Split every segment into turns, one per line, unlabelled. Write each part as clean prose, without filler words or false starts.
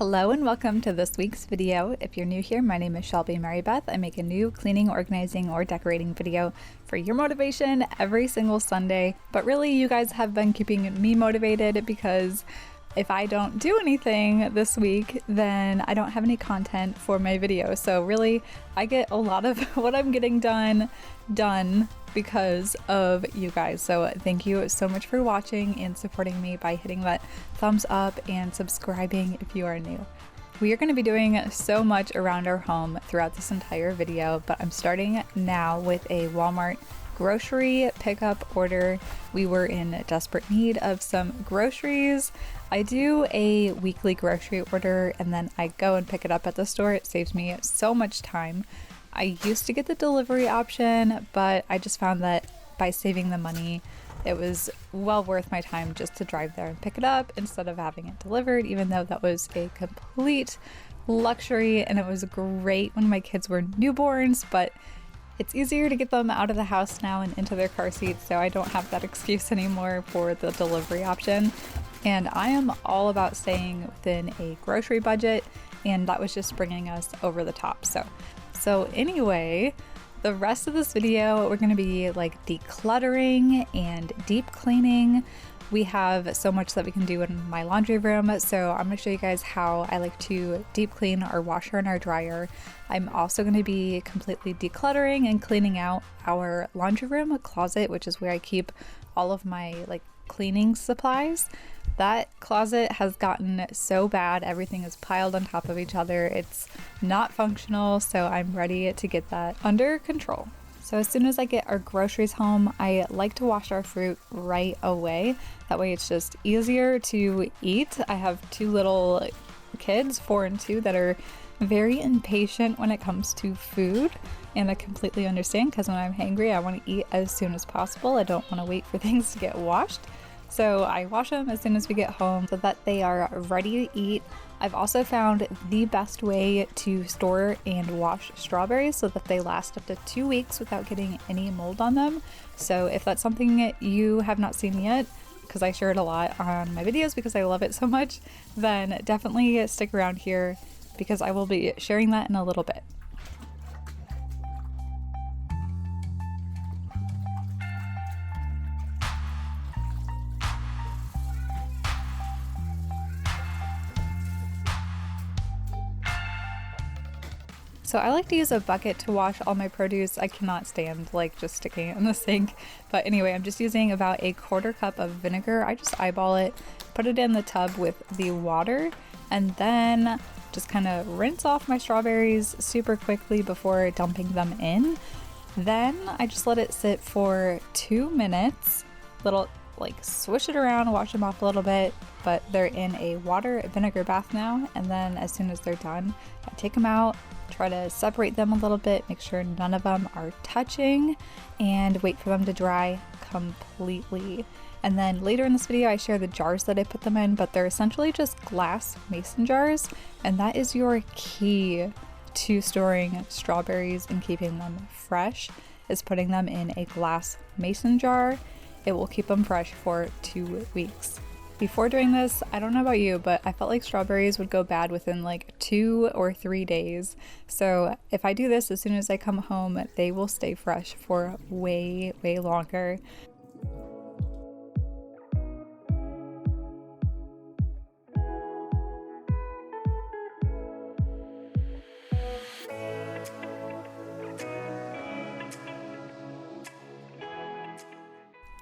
Hello and welcome to this week's video. If you're new here, my name is Shelby Marybeth. I make a new cleaning, organizing, or decorating video for your motivation every single Sunday. But really, you guys have been keeping me motivated because if I don't do anything this week, then I don't have any content for my video. So really, I get a lot of what I'm getting done because of you guys. So thank you so much for watching and supporting me by hitting that thumbs up and subscribing if you are new. We are going to be doing so much around our home throughout this entire video, but I'm starting now with a Walmart grocery pickup order. We were in desperate need of some groceries. I do a weekly grocery order and then I go and pick it up at the store. It saves me so much time. I used to get the delivery option, but I just found that by saving the money, it was well worth my time just to drive there and pick it up instead of having it delivered, even though that was a complete luxury and it was great when my kids were newborns, but it's easier to get them out of the house now and into their car seats, so I don't have that excuse anymore for the delivery option. And I am all about staying within a grocery budget, and that was just bringing us over the top. So anyway, the rest of this video, we're going to be like decluttering and deep cleaning. We have so much that we can do in my laundry room, so I'm going to show you guys how I like to deep clean our washer and our dryer. I'm also going to be completely decluttering and cleaning out our laundry room closet, which is where I keep all of my cleaning supplies. That closet has gotten so bad, everything is piled on top of each other. It's not functional, so I'm ready to get that under control. So as soon as I get our groceries home, I like to wash our fruit right away. That way it's just easier to eat. I have two little kids, 4 and 2, that are very impatient when it comes to food. And I completely understand, because when I'm hangry, I want to eat as soon as possible. I don't want to wait for things to get washed. So I wash them as soon as we get home so that they are ready to eat. I've also found the best way to store and wash strawberries so that they last up to 2 weeks without getting any mold on them. So if that's something you have not seen yet, because I share it a lot on my videos because I love it so much, then definitely stick around here because I will be sharing that in a little bit. So I like to use a bucket to wash all my produce. I cannot stand just sticking it in the sink. But anyway, I'm just using about a 1/4 cup of vinegar. I just eyeball it, put it in the tub with the water, and then just kind of rinse off my strawberries super quickly before dumping them in. Then I just let it sit for 2 minutes, swish it around, wash them off a little bit, but they're in a water vinegar bath now. And then as soon as they're done, I take them out, try to separate them a little bit, make sure none of them are touching, and wait for them to dry completely. And then later in this video, I share the jars that I put them in, but they're essentially just glass mason jars, and that is your key to storing strawberries and keeping them fresh, is putting them in a glass mason jar. It will keep them fresh for 2 weeks. Before doing this, I don't know about you, but I felt like strawberries would go bad within 2 or 3 days. So if I do this as soon as I come home, they will stay fresh for way, way longer.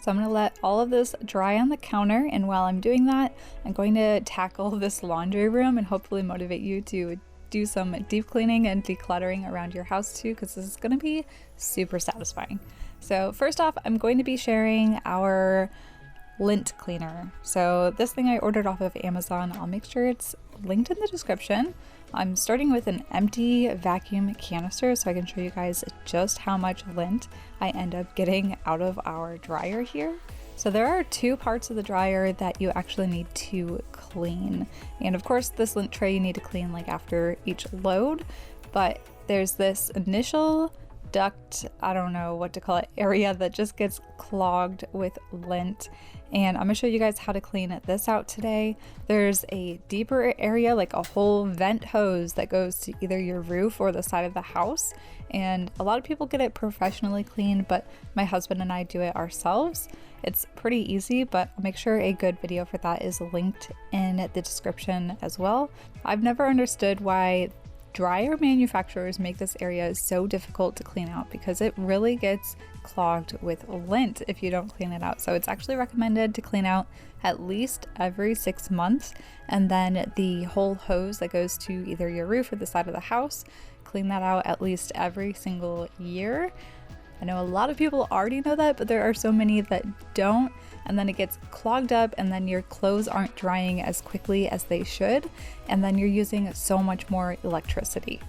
So I'm going to let all of this dry on the counter, and while I'm doing that, I'm going to tackle this laundry room and hopefully motivate you to do some deep cleaning and decluttering around your house too, because this is going to be super satisfying. So first off, I'm going to be sharing our lint cleaner. So this thing I ordered off of Amazon. I'll make sure it's linked in the description. I'm starting with an empty vacuum canister so I can show you guys just how much lint I end up getting out of our dryer here. So there are two parts of the dryer that you actually need to clean. And of course this lint tray you need to clean like after each load, but there's this initial duct, I don't know what to call it, area that just gets clogged with lint. And I'm gonna show you guys how to clean this out today. There's a deeper area, like a whole vent hose that goes to either your roof or the side of the house. And a lot of people get it professionally cleaned, but my husband and I do it ourselves. It's pretty easy, but I'll make sure a good video for that is linked in the description as well. I've never understood why dryer manufacturers make this area so difficult to clean out, because it really gets clogged with lint if you don't clean it out. So it's actually recommended to clean out at least every 6 months, and then the whole hose that goes to either your roof or the side of the house, clean that out at least every single year. I know a lot of people already know that, but there are so many that don't, and then it gets clogged up, and then your clothes aren't drying as quickly as they should, and then you're using so much more electricity.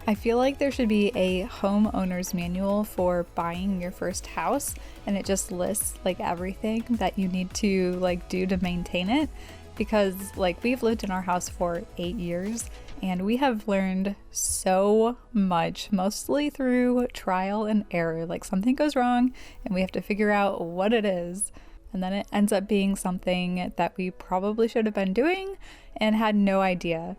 I feel like there should be a homeowner's manual for buying your first house, and it just lists like everything that you need to like do to maintain it, because like we've lived in our house for 8 years and we have learned so much, mostly through trial and error. Like something goes wrong and we have to figure out what it is, and then it ends up being something that we probably should have been doing and had no idea.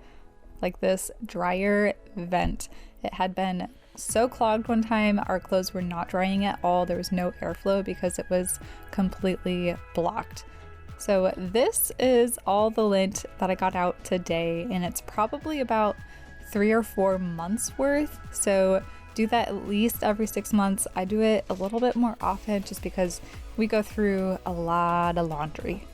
Like this dryer vent, it had been so clogged one time, our clothes were not drying at all. There was no airflow because it was completely blocked. So this is all the lint that I got out today, and it's probably about 3 or 4 months worth. So do that at least every 6 months. I do it a little bit more often just because we go through a lot of laundry.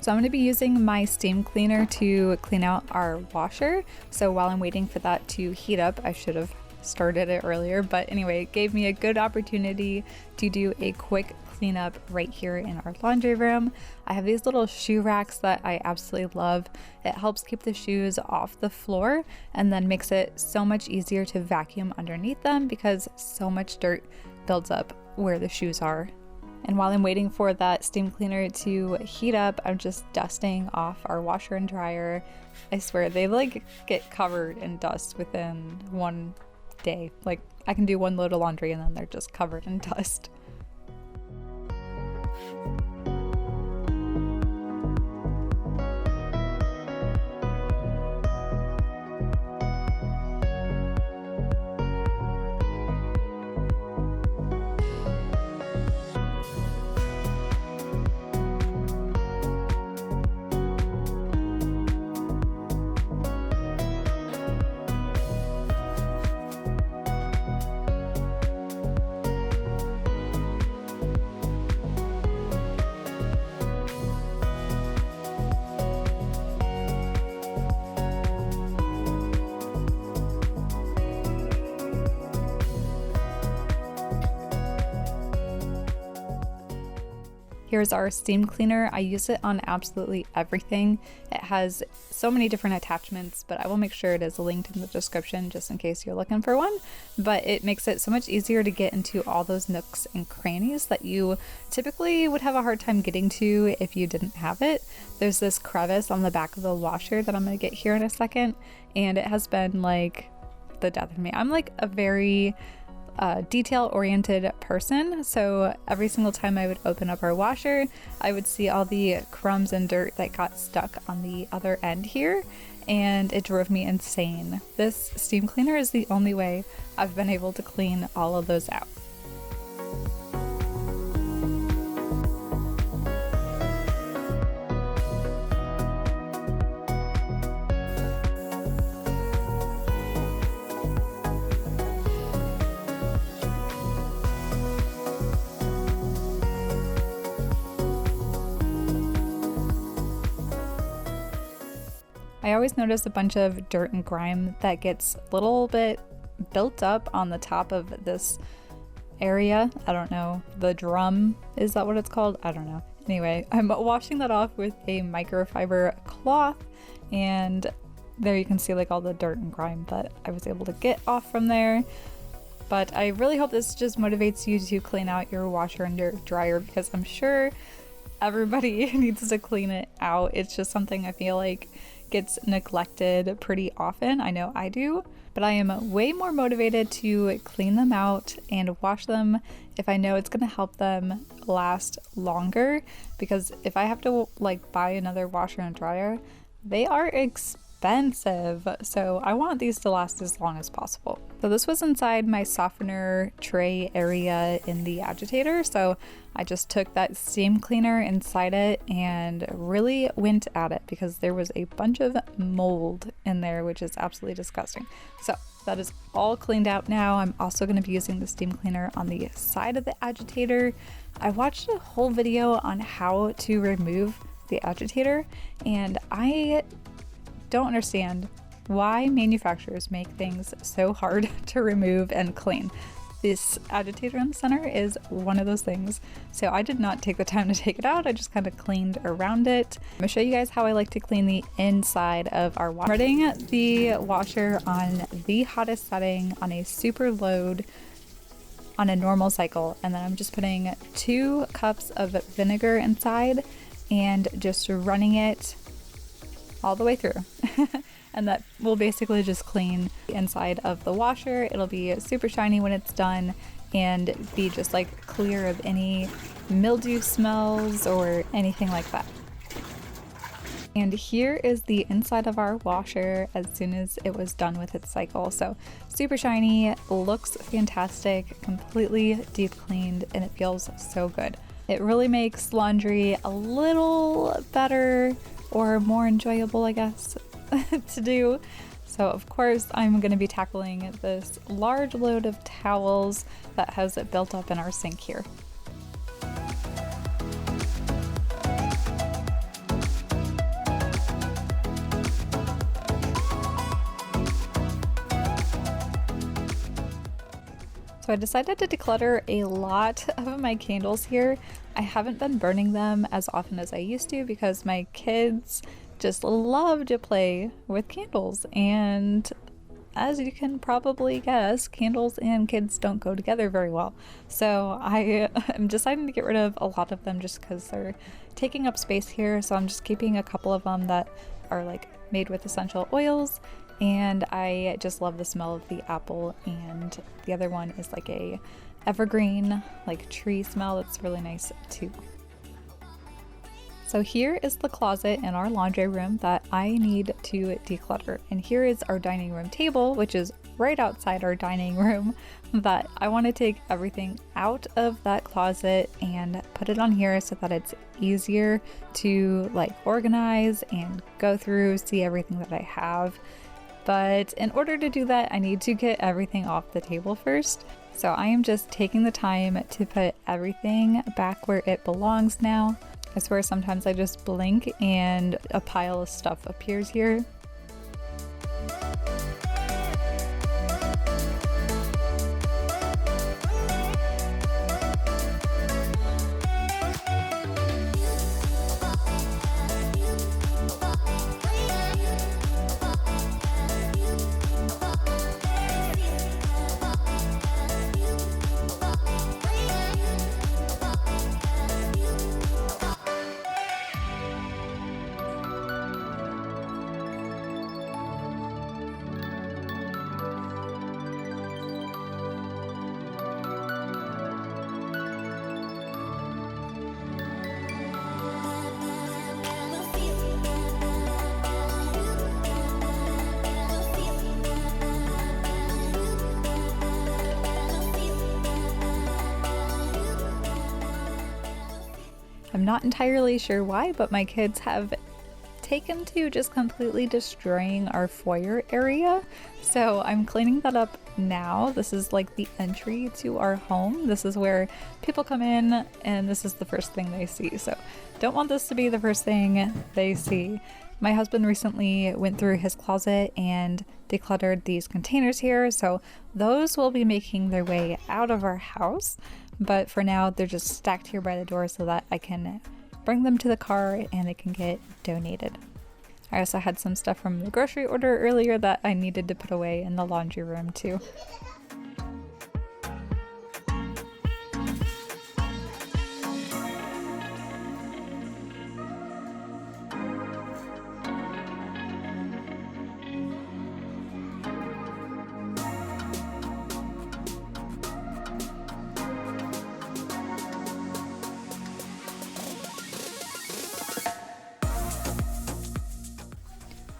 So I'm going to be using my steam cleaner to clean out our washer. So while I'm waiting for that to heat up, I should have started it earlier, but anyway, it gave me a good opportunity to do a quick cleanup right here in our laundry room. I have these little shoe racks that I absolutely love. It helps keep the shoes off the floor and then makes it so much easier to vacuum underneath them because so much dirt builds up where the shoes are. And while I'm waiting for that steam cleaner to heat up, I'm just dusting off our washer and dryer. I swear they like get covered in dust within one day. Like I can do one load of laundry and then they're just covered in dust. Here's our steam cleaner. I use it on absolutely everything. It has so many different attachments, but I will make sure it is linked in the description just in case you're looking for one. But it makes it so much easier to get into all those nooks and crannies that you typically would have a hard time getting to if you didn't have it. There's this crevice on the back of the washer that I'm going to get here in a second, and it has been like the death of me. I'm like a very detail-oriented person, so every single time I would open up our washer, I would see all the crumbs and dirt that got stuck on the other end here, and it drove me insane. This steam cleaner is the only way I've been able to clean all of those out. I always notice a bunch of dirt and grime that gets a little bit built up on the top of this area. I don't know, the drum, is that what it's called? I don't know. Anyway, I'm washing that off with a microfiber cloth, and there you can see like all the dirt and grime that I was able to get off from there. But I really hope this just motivates you to clean out your washer and your dryer, because I'm sure everybody needs to clean it out. It's just something I feel like gets neglected pretty often. I know I do, but I am way more motivated to clean them out and wash them if I know it's going to help them last longer, because if I have to like buy another washer and dryer, they are expensive. So I want these to last as long as possible. So this was inside my softener tray area in the agitator. So I just took that steam cleaner inside it and really went at it, because there was a bunch of mold in there, which is absolutely disgusting. So that is all cleaned out now. I'm also going to be using the steam cleaner on the side of the agitator. I watched a whole video on how to remove the agitator, and I don't understand why manufacturers make things so hard to remove and clean. This agitator in the center is one of those things. So I did not take the time to take it out. I just kind of cleaned around it. I'm gonna show you guys how I like to clean the inside of our washer. Putting the washer on the hottest setting on a super load on a normal cycle, and then I'm just putting 2 cups of vinegar inside and just running it all the way through. And that will basically just clean the inside of the washer. It'll be super shiny when it's done and be just like clear of any mildew smells or anything like that. And here is the inside of our washer as soon as it was done with its cycle. So super shiny, looks fantastic, completely deep cleaned, and it feels so good. It really makes laundry a little better or more enjoyable, I guess, to do. So of course I'm going to be tackling this large load of towels that has built up in our sink here. So I decided to declutter a lot of my candles here. I haven't been burning them as often as I used to because my kids just love to play with candles, and as you can probably guess, candles and kids don't go together very well. So I am deciding to get rid of a lot of them just because they're taking up space here. So I'm just keeping a couple of them that are like made with essential oils, and I just love the smell of the apple, and the other one is like a evergreen like tree smell that's really nice too. So here is the closet in our laundry room that I need to declutter, and here is our dining room table, which is right outside our dining room, that I want to take everything out of that closet and put it on here so that it's easier to like organize and go through, see everything that I have. But in order to do that, I need to get everything off the table first. So I am just taking the time to put everything back where it belongs now. I swear sometimes I just blink and a pile of stuff appears here. I'm not entirely sure why, but my kids have taken to just completely destroying our foyer area. So I'm cleaning that up now. This is like the entry to our home. This is where people come in and this is the first thing they see. So don't want this to be the first thing they see. My husband recently went through his closet and decluttered these containers here. So those will be making their way out of our house. But for now, they're just stacked here by the door so that I can bring them to the car and they can get donated. I also had some stuff from the grocery order earlier that I needed to put away in the laundry room too.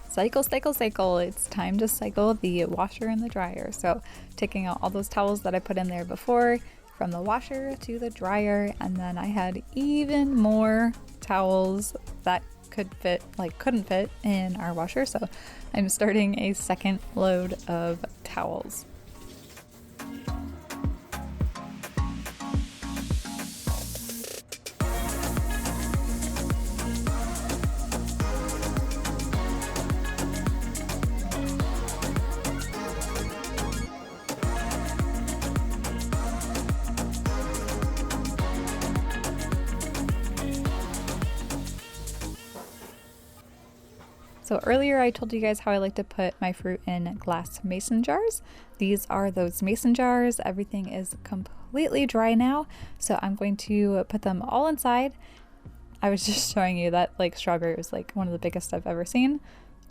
Cycle, cycle, cycle. It's time to cycle the washer and the dryer. So taking out all those towels that I put in there before, from the washer to the dryer, and then I had even more towels that couldn't fit in our washer. So I'm starting a second load of towels. So earlier I told you guys how I like to put my fruit in glass mason jars. These are those mason jars. Everything is completely dry now, so I'm going to put them all inside. I was just showing you that strawberry was one of the biggest I've ever seen.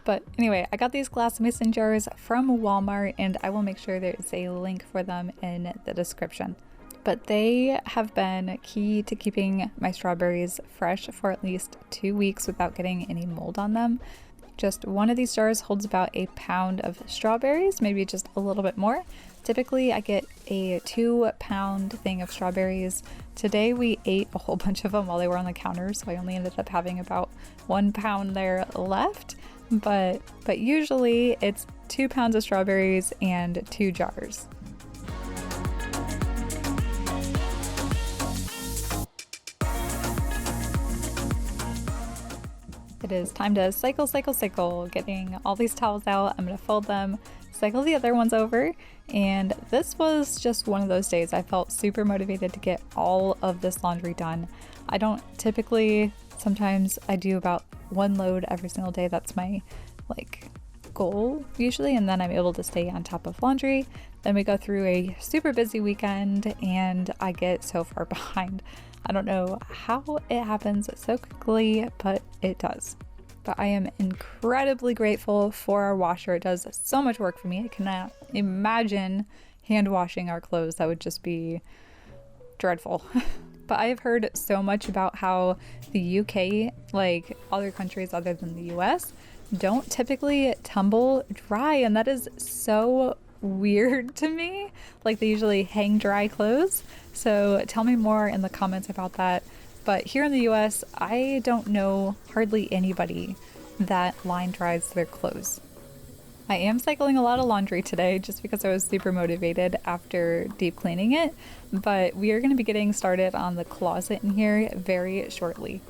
But anyway, I got these glass mason jars from Walmart, and I will make sure there's a link for them in the description. But they have been key to keeping my strawberries fresh for at least 2 weeks without getting any mold on them. Just one of these jars holds about a pound of strawberries, maybe just a little bit more. Typically I get a 2-pound thing of strawberries. Today we ate a whole bunch of them while they were on the counter, so I only ended up having about 1 pound there left. But usually it's 2 pounds of strawberries and 2 jars. It is time to cycle, cycle, cycle, getting all these towels out. I'm going to fold them, cycle the other ones over, and this was just one of those days. I felt super motivated to get all of this laundry done. I don't typically, sometimes I do about 1 load every single day. That's my goal usually, and then I'm able to stay on top of laundry. Then we go through a super busy weekend and I get so far behind. I don't know how it happens so quickly, but it does. But I am incredibly grateful for our washer. It does so much work for me. I cannot imagine hand washing our clothes. That would just be dreadful. But I have heard so much about how the UK, other countries other than the US, don't typically tumble dry, and that is so weird to me. They usually hang dry clothes. So tell me more in the comments about that. But here in the US, I don't know hardly anybody that line dries their clothes. I am cycling a lot of laundry today just because I was super motivated after deep cleaning it, but we are going to be getting started on the closet in here very shortly.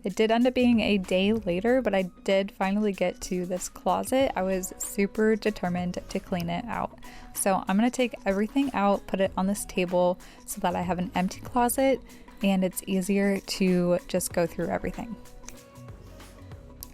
It did end up being a day later, but I did finally get to this closet. I was super determined to clean it out. So I'm going to take everything out, put it on this table so that I have an empty closet and it's easier to just go through everything.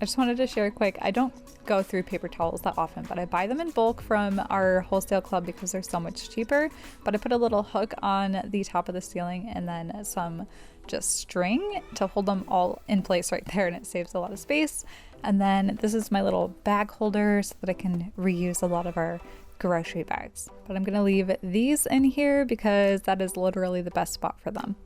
I just wanted to share quick, I don't go through paper towels that often, but I buy them in bulk from our wholesale club because they're so much cheaper. But I put a little hook on the top of the ceiling and then some just string to hold them all in place right there, and it saves a lot of space. And then this is my little bag holder so that I can reuse a lot of our grocery bags. But I'm gonna leave these in here because that is literally the best spot for them.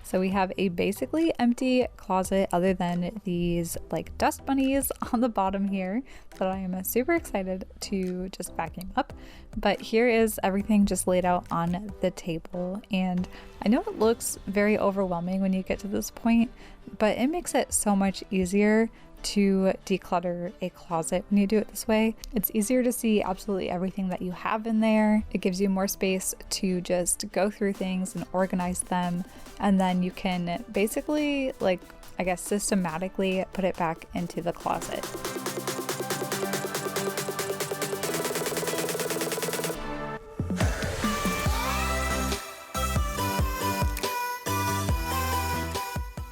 So we have a basically empty closet other than these like dust bunnies on the bottom here that I am super excited to just vacuum up. But here is everything just laid out on the table, and I know it looks very overwhelming when you get to this point, but it makes it so much easier to declutter a closet when you do it this way. It's easier to see absolutely everything that you have in there. It gives you more space to just go through things and organize them, and then you can basically, like, I guess systematically put it back into the closet.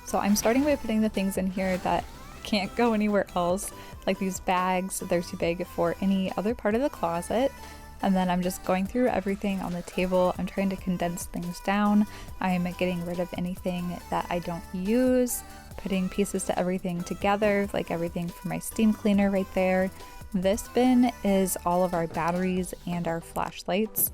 So I'm starting by putting the things in here that can't go anywhere else, like these bags. They're too big for any other part of the closet. And then I'm just going through everything on the table. I'm trying to condense things down. I'm getting rid of anything that I don't use, putting pieces to everything together, like everything for my steam cleaner right there. This bin is all of our batteries and our flashlights.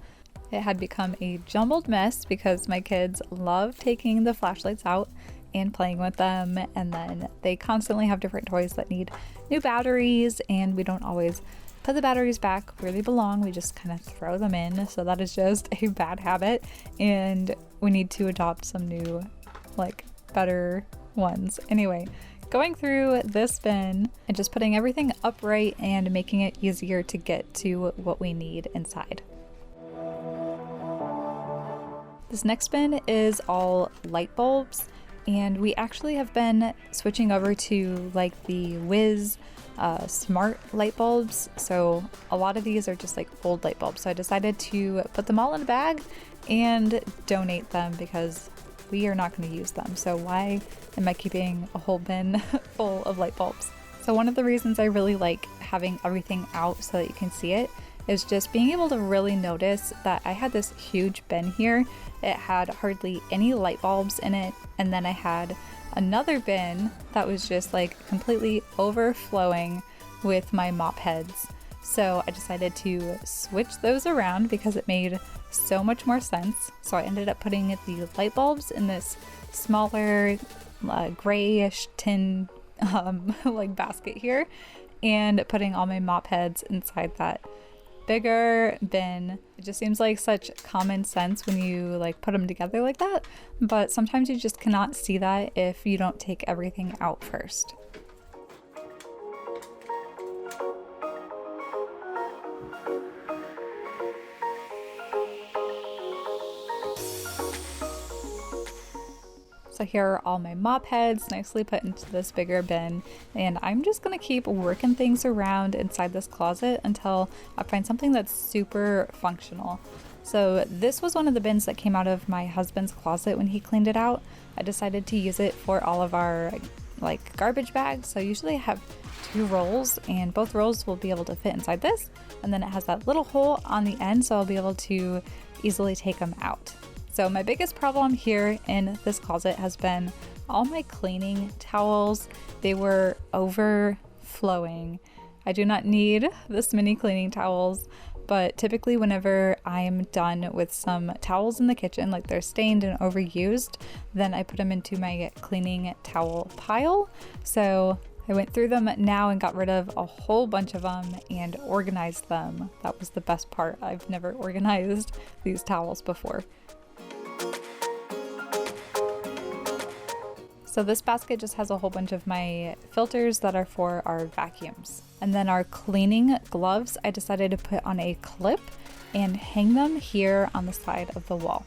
It had become a jumbled mess because my kids love taking the flashlights out and playing with them, and then they constantly have different toys that need new batteries, and we don't always put the batteries back where they belong. We just kind of throw them in, so that is just a bad habit, and we need to adopt some new, like, better ones. Anyway, going through this bin and just putting everything upright and making it easier to get to what we need inside. This next bin is all light bulbs, and we actually have been switching over to like the Wiz smart light bulbs. So a lot of these are just like old light bulbs. So I decided to put them all in a bag and donate them because we are not going to use them. So why am I keeping a whole bin full of light bulbs? So one of the reasons I really like having everything out so that you can see it is just being able to really notice that I had this huge bin here. It had hardly any light bulbs in it, and then I had another bin that was just like completely overflowing with my mop heads. So I decided to switch those around because it made so much more sense. So I ended up putting the light bulbs in this smaller grayish tin like basket here, and putting all my mop heads inside that bigger bin. It just seems like such common sense when you like put them together like that, but sometimes you just cannot see that if you don't take everything out first. So here are all my mop heads nicely put into this bigger bin, and I'm just gonna keep working things around inside this closet until I find something that's super functional. So this was one of the bins that came out of my husband's closet when he cleaned it out. I decided to use it for all of our like garbage bags. So usually I have 2 rolls, and both rolls will be able to fit inside this, and then it has that little hole on the end, so I'll be able to easily take them out. So my biggest problem here in this closet has been all my cleaning towels. They were overflowing. I do not need this many cleaning towels, but typically whenever I'm done with some towels in the kitchen, like they're stained and overused, then I put them into my cleaning towel pile. So I went through them now and got rid of a whole bunch of them and organized them. That was the best part. I've never organized these towels before. So this basket just has a whole bunch of my filters that are for our vacuums. And then our cleaning gloves, I decided to put on a clip and hang them here on the side of the wall.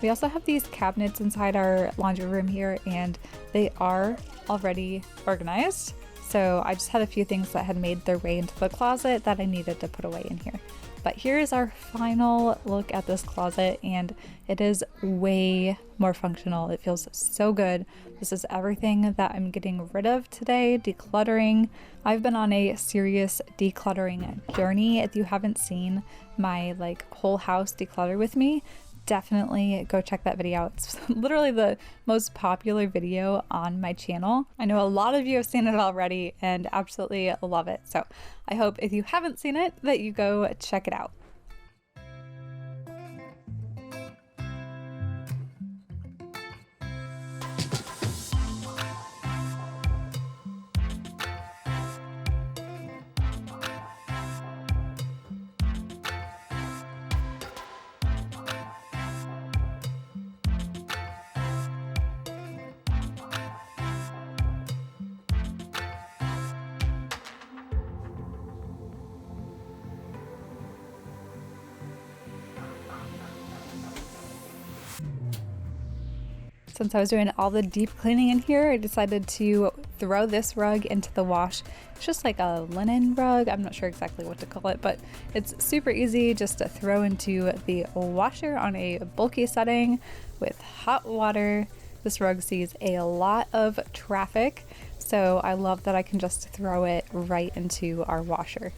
We also have these cabinets inside our laundry room here, and they are already organized. So I just had a few things that had made their way into the closet that I needed to put away in here. But here is our final look at this closet, and it is way more functional. It feels so good. This is everything that I'm getting rid of today, decluttering. I've been on a serious decluttering journey. If you haven't seen my whole house declutter with me, definitely go check that video out. It's literally the most popular video on my channel. I know a lot of you have seen it already and absolutely love it. So I hope if you haven't seen it that you go check it out. Since I was doing all the deep cleaning in here, I decided to throw this rug into the wash. It's just like a linen rug. I'm not sure exactly what to call it, but it's super easy just to throw into the washer on a bulky setting with hot water. This rug sees a lot of traffic, so I love that I can just throw it right into our washer.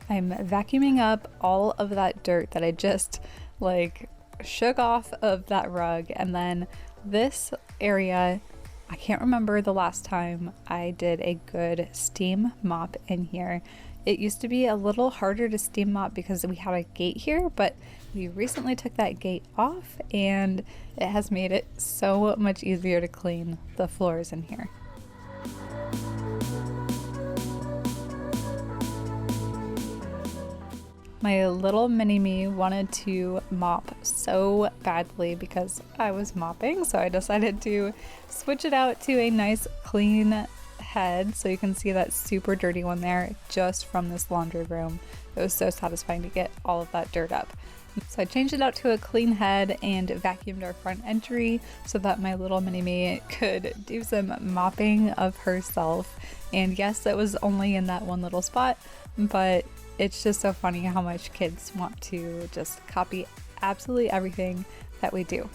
I'm vacuuming up all of that dirt that I just shook off of that rug, and then this area, I can't remember the last time I did a good steam mop in here. It used to be a little harder to steam mop because we had a gate here, but we recently took that gate off and it has made it so much easier to clean the floors in here. My little mini-me wanted to mop so badly because I was mopping, so I decided to switch it out to a nice clean head. So you can see that super dirty one there just from this laundry room. It was so satisfying to get all of that dirt up. So I changed it out to a clean head and vacuumed our front entry so that my little mini-me could do some mopping of herself. And yes, it was only in that one little spot, but it's just so funny how much kids want to just copy absolutely everything that we do.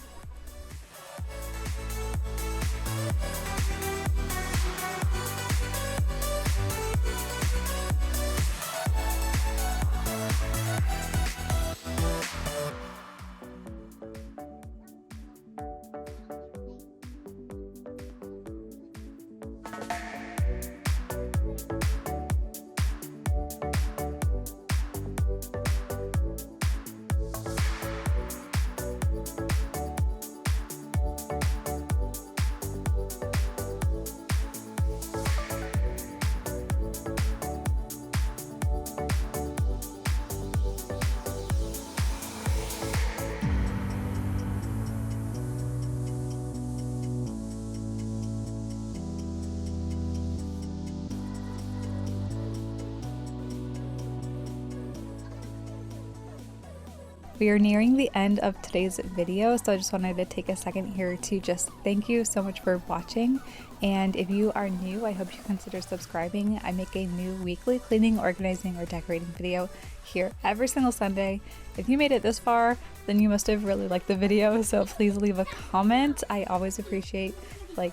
We are nearing the end of today's video, so I just wanted to take a second here to just thank you so much for watching. And if you are new, I hope you consider subscribing. I make a new weekly cleaning, organizing, or decorating video here every single Sunday. If you made it this far, then you must have really liked the video, so please leave a comment. I always appreciate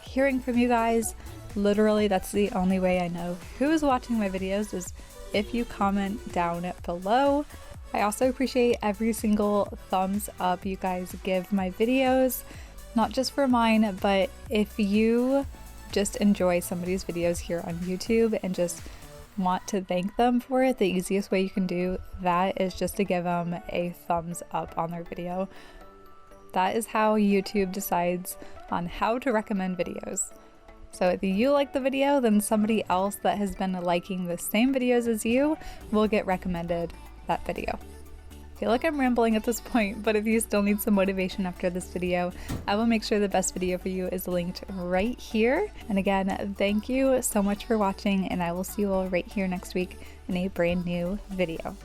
hearing from you guys. Literally, that's the only way I know who is watching my videos, is if you comment down below. I also appreciate every single thumbs up you guys give my videos, not just for mine, but if you just enjoy somebody's videos here on YouTube and just want to thank them for it, the easiest way you can do that is just to give them a thumbs up on their video. That is how YouTube decides on how to recommend videos. So if you like the video, then somebody else that has been liking the same videos as you will get recommended that video. feel like I'm rambling at this point, but if you still need some motivation after this video, I will make sure the best video for you is linked right here. And again, thank you so much for watching, and I will see you all right here next week in a brand new video.